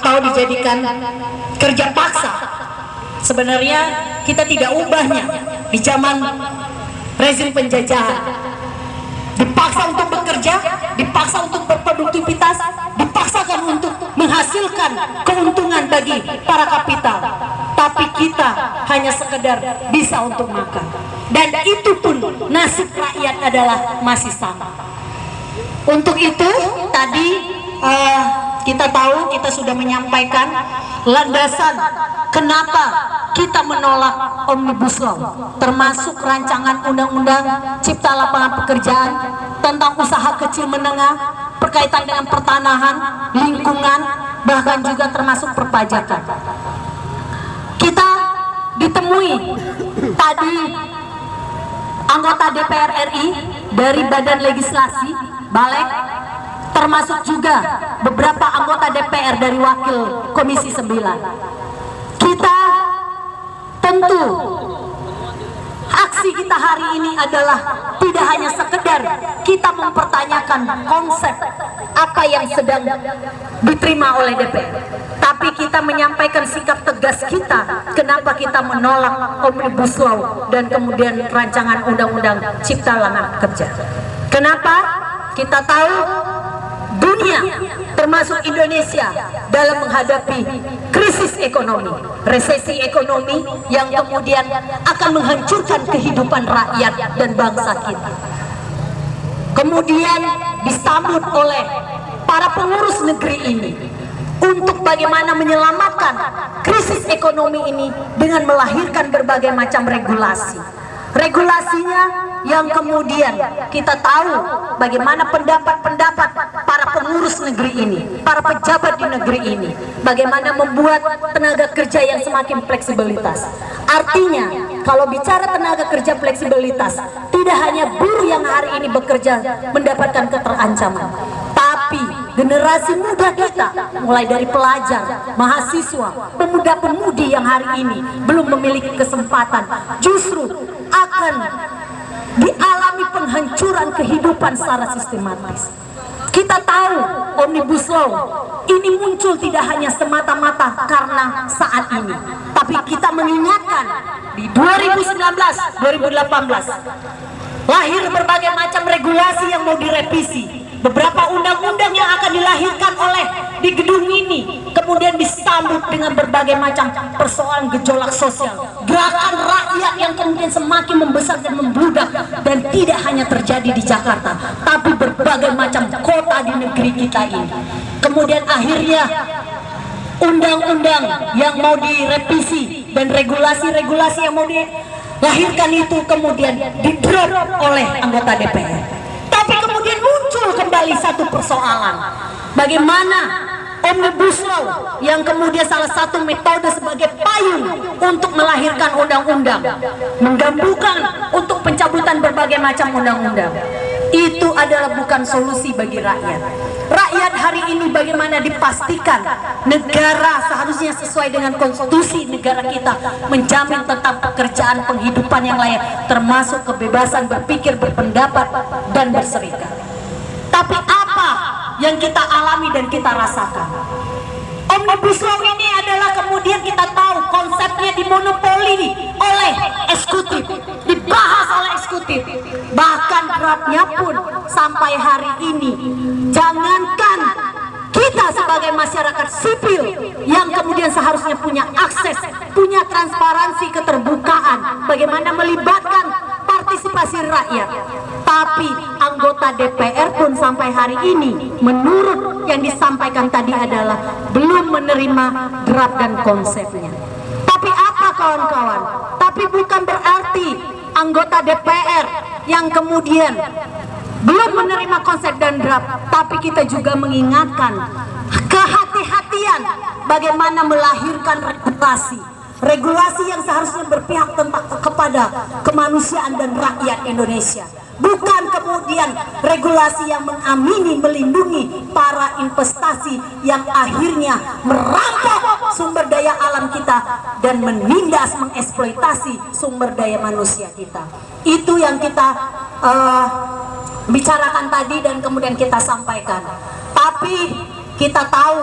atau dijadikan kerja paksa. Sebenarnya kita tidak ubahnya di zaman rezim penjajahan. Dipaksa untuk bekerja, dipaksa untuk berproduktivitas, dipaksakan untuk menghasilkan keuntungan bagi para kapital. Tapi kita hanya sekedar bisa untuk makan. Dan itu pun nasib rakyat adalah masih sama. Untuk itu tadi kita tahu, kita sudah menyampaikan landasan kenapa kita menolak Omnibus Law, termasuk rancangan undang-undang Cipta Lapangan Pekerjaan tentang usaha kecil menengah, berkaitan dengan pertanahan, lingkungan, bahkan juga termasuk perpajakan. Kita ditemui tadi anggota DPR RI dari Badan Legislasi, Balek, termasuk juga beberapa anggota DPR dari Wakil Komisi 9. Kita tentu aksi kita hari ini adalah tidak hanya sekedar kita mempertanyakan konsep apa yang sedang diterima oleh DPR, tapi kita menyampaikan sikap tegas kita kenapa kita menolak Omnibus Law dan kemudian rancangan undang-undang Cipta Lapangan Kerja. Kenapa? Kita tahu dunia termasuk Indonesia dalam menghadapi krisis ekonomi, resesi ekonomi yang kemudian akan menghancurkan kehidupan rakyat dan bangsa kita. Kemudian disambut oleh para pengurus negeri ini untuk bagaimana menyelamatkan krisis ekonomi ini dengan melahirkan berbagai macam regulasi. Regulasinya yang kemudian kita tahu bagaimana pendapat-pendapat para pengurus negeri ini, para pejabat di negeri ini, bagaimana membuat tenaga kerja yang semakin fleksibilitas. Artinya, kalau bicara tenaga kerja fleksibilitas, tidak hanya buruh yang hari ini bekerja mendapatkan keterancaman, tapi generasi muda kita, mulai dari pelajar, mahasiswa, pemuda-pemudi yang hari ini belum memiliki kesempatan, justru akan dialami penghancuran kehidupan secara sistematis. Kita tahu Omnibus Law ini muncul tidak hanya semata-mata karena saat ini, tapi kita mengingatkan di 2019-2018 lahir berbagai macam regulasi yang mau direvisi. Beberapa undang-undang yang akan dilahirkan oleh di gedung ini kemudian disambut dengan berbagai macam persoalan gejolak sosial, gerakan rakyat yang kemudian semakin membesar dan membludak, dan tidak hanya terjadi di Jakarta, tapi berbagai macam kota di negeri kita ini. Kemudian akhirnya undang-undang yang mau direvisi dan regulasi-regulasi yang mau dilahirkan itu kemudian di-drop oleh anggota DPR. Tapi kemudian muncul kembali satu persoalan, bagaimana Omnibus Law yang kemudian salah satu metode sebagai payung untuk melahirkan undang-undang, menggabungkan untuk pencabutan berbagai macam undang-undang, itu adalah bukan solusi bagi rakyat. Rakyat hari ini bagaimana dipastikan negara seharusnya sesuai dengan konstitusi negara kita, menjamin tentang pekerjaan, penghidupan yang layak, termasuk kebebasan berpikir, berpendapat, dan berserikat. Tapi apa yang kita alami dan kita rasakan? Omnibus Law ini adalah kemudian kita tahu konsepnya dimonopoli oleh eksekutif, dibahas oleh eksekutif, bahkan draftnya pun sampai hari ini, jangankan kita sebagai masyarakat sipil yang kemudian seharusnya punya akses, punya transparansi, keterbukaan, bagaimana melibatkan partisipasi rakyat, tapi anggota DPR pun sampai hari ini menurut yang disampaikan tadi adalah belum menerima draft dan konsepnya. Tapi apa kawan-kawan? Tapi bukan berarti anggota DPR yang kemudian belum menerima konsep dan draft, tapi kita juga mengingatkan kehati-hatian bagaimana melahirkan regulasi yang seharusnya berpihak tentang kepada kemanusiaan dan rakyat Indonesia, bukan kemudian regulasi yang mengamini, melindungi para investasi yang akhirnya merampok sumber daya alam kita dan menindas, mengeksploitasi sumber daya manusia kita. Itu yang kita bicarakan tadi dan kemudian kita sampaikan. Tapi kita tahu